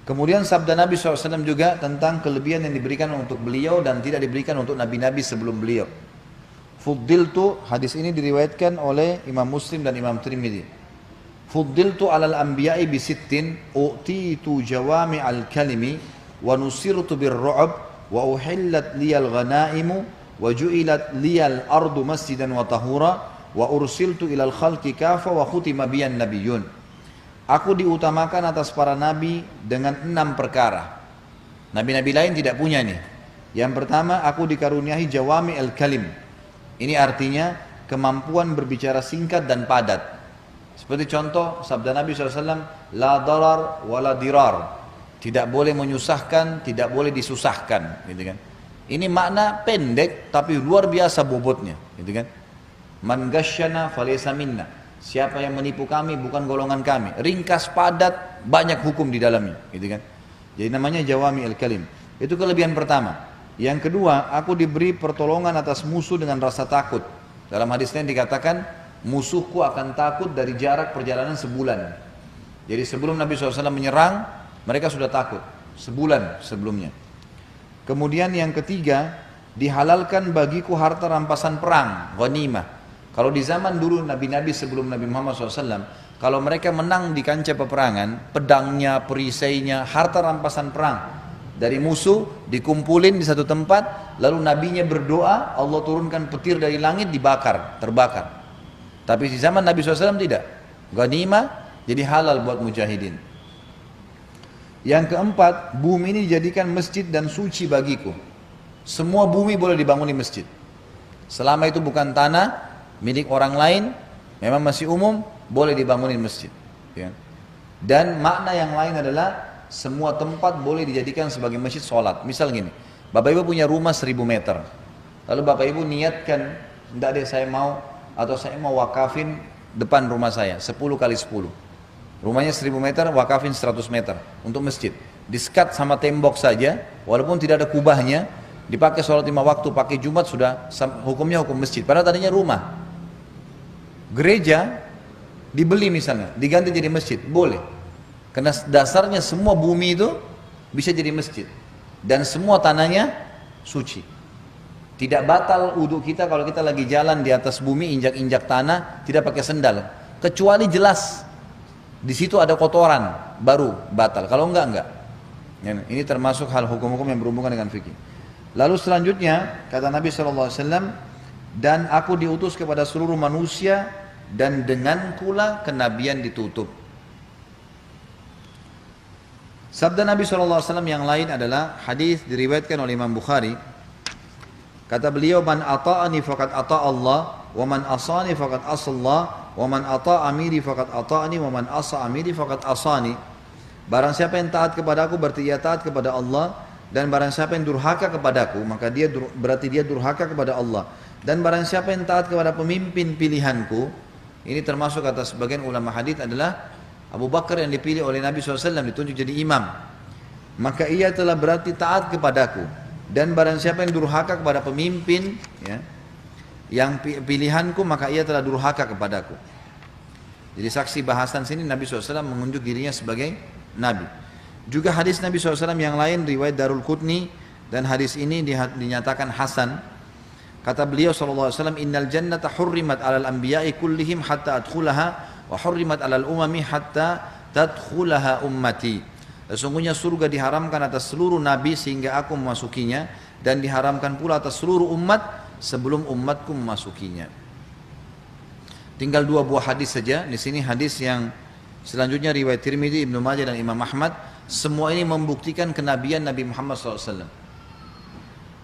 Kemudian sabda Nabi SAW juga tentang kelebihan yang diberikan untuk beliau dan tidak diberikan untuk nabi-nabi sebelum beliau. Fuddiltu, hadis ini diriwayatkan oleh Imam Muslim dan Imam Tirmidzi. Fuddiltu alal anbiya'i bisittin, u'titu jawami al-kalimi, wa nusirtu birru'ab, wa uhillat liyal ghanaimu, wa ju'ilat liyal ardu masjidan wa tahura, wa ursiltu ilal khalqi kafa, wa khutima biyan nabiyyun. Aku diutamakan atas para nabi dengan 6 perkara. Nabi-nabi lain tidak punya nih. Yang pertama, aku dikaruniai jawami al-kalim. Ini artinya kemampuan berbicara singkat dan padat. Seperti contoh sabda Nabi SAW, la darar wa la dirar. Tidak boleh menyusahkan, tidak boleh disusahkan, gitu kan. Ini makna pendek tapi luar biasa bobotnya, gitu kan. Man ghasyana falaysa minna. Siapa yang menipu kami bukan golongan kami. Ringkas, padat, banyak hukum di dalamnya, gitu kan. Jadi namanya jawami al-kalim. Itu kelebihan pertama. Yang kedua, aku diberi pertolongan atas musuh dengan rasa takut. Dalam hadis lain dikatakan, musuhku akan takut dari jarak perjalanan sebulan. Jadi sebelum Nabi SAW menyerang, mereka sudah takut. Sebulan sebelumnya. Kemudian yang ketiga, dihalalkan bagiku harta rampasan perang, ghanimah. Kalau di zaman dulu Nabi-Nabi sebelum Nabi Muhammad SAW, kalau mereka menang di kancah peperangan, pedangnya, perisainya, harta rampasan perang dari musuh dikumpulin di satu tempat, lalu nabinya berdoa, Allah turunkan petir dari langit, dibakar, terbakar. Tapi di zaman Nabi SAW tidak. Ghanimah jadi halal buat mujahidin. Yang keempat, bumi ini dijadikan masjid dan suci bagiku. Semua bumi boleh dibangun di masjid. Selama itu bukan tanah milik orang lain, memang masih umum, boleh dibangunin masjid. Ya. Dan makna yang lain adalah semua tempat boleh dijadikan sebagai masjid sholat. Misal gini, Bapak Ibu punya rumah 1000 meter. Lalu Bapak Ibu niatkan, enggak deh saya mau, atau saya mau wakafin depan rumah saya, 10 kali 10. Rumahnya 1000 meter, wakafin 100 meter untuk masjid. Disekat sama tembok saja, walaupun tidak ada kubahnya, dipakai sholat 5 waktu, pakai Jumat sudah hukumnya hukum masjid. Padahal tadinya rumah. Gereja dibeli misalnya, diganti jadi masjid, boleh. Karena dasarnya semua bumi itu bisa jadi masjid. Dan semua tanahnya suci. Tidak batal wudhu kita kalau kita lagi jalan di atas bumi, injak-injak tanah, tidak pakai sendal. Kecuali jelas di situ ada kotoran, baru batal. Kalau enggak. Ini termasuk hal hukum-hukum yang berhubungan dengan fikih. Lalu selanjutnya, kata Nabi SAW, dan aku diutus kepada seluruh manusia, dan dengan pula kenabian ditutup. Sabda Nabi SAW yang lain adalah hadis diriwayatkan oleh Imam Bukhari. Kata beliau, man ata'ani faqad ata' Allah, wa man asani faqad asallah, wa man ata' amiri faqad ata'ani, wa man asa amiri faqad asani. Barang siapa yang taat kepadaku berarti ia taat kepada Allah, dan barang siapa yang durhaka kepadaku maka dia berarti dia durhaka kepada Allah. Dan barang siapa yang taat kepada pemimpin pilihanku, ini termasuk kata sebagian ulama hadis adalah Abu Bakar yang dipilih oleh Nabi SAW ditunjuk jadi imam, maka ia telah berarti taat kepadaku. Dan barang siapa yang durhaka kepada pemimpin ya, yang pilihanku, maka ia telah durhaka kepadaku. Jadi saksi bahasan sini Nabi SAW mengunjuk dirinya sebagai Nabi. Juga hadis Nabi SAW yang lain riwayat Darul Qutni, dan hadis ini dinyatakan hasan. Kata beliau SAW, innal jannata hurrimat alal anbiya'i kullihim hatta adkhulaha, wa hurrimat alal umami hatta tadkhulaha ummati. Sesungguhnya surga diharamkan atas seluruh nabi sehingga aku memasukinya, dan diharamkan pula atas seluruh umat sebelum umatku memasukinya. Tinggal 2 buah hadis saja. Di sini hadis yang selanjutnya riwayat Tirmidzi, Ibnu Majah dan Imam Ahmad. Semua ini membuktikan kenabian Nabi Muhammad SAW.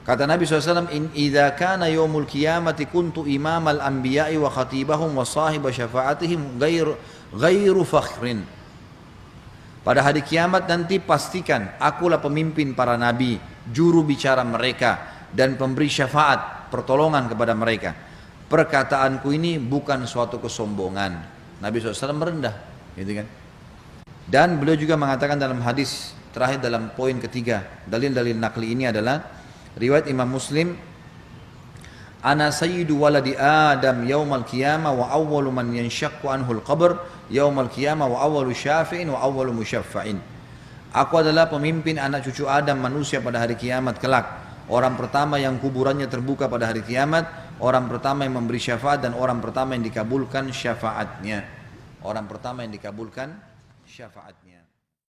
Kata Nabi SAW, in idza kana yaumul qiyamati kuntu imamal anbiya'i wa khatibahum wa sahiba syafa'atihim ghairu fakhrin. Pada hari kiamat nanti pastikan akulah pemimpin para nabi, juru bicara mereka, dan pemberi syafaat, pertolongan kepada mereka. Perkataanku ini bukan suatu kesombongan. Nabi SAW merendah, gitu kan? Dan beliau juga mengatakan dalam hadis terakhir dalam poin ketiga, dalil-dalil nakli ini adalah riwayat Imam Muslim, ana sayyidu waladi Adam yaumal qiyamah wa awwalu man yanshaqqu anhul qabr yaumal qiyamah wa awwalu syafi'in wa awwalu musyaffa'in. Aku adalah pemimpin anak cucu Adam manusia pada hari kiamat kelak. Orang pertama yang kuburannya terbuka pada hari kiamat, orang pertama yang memberi syafaat dan orang pertama yang dikabulkan syafaatnya. Orang pertama yang dikabulkan syafaatnya.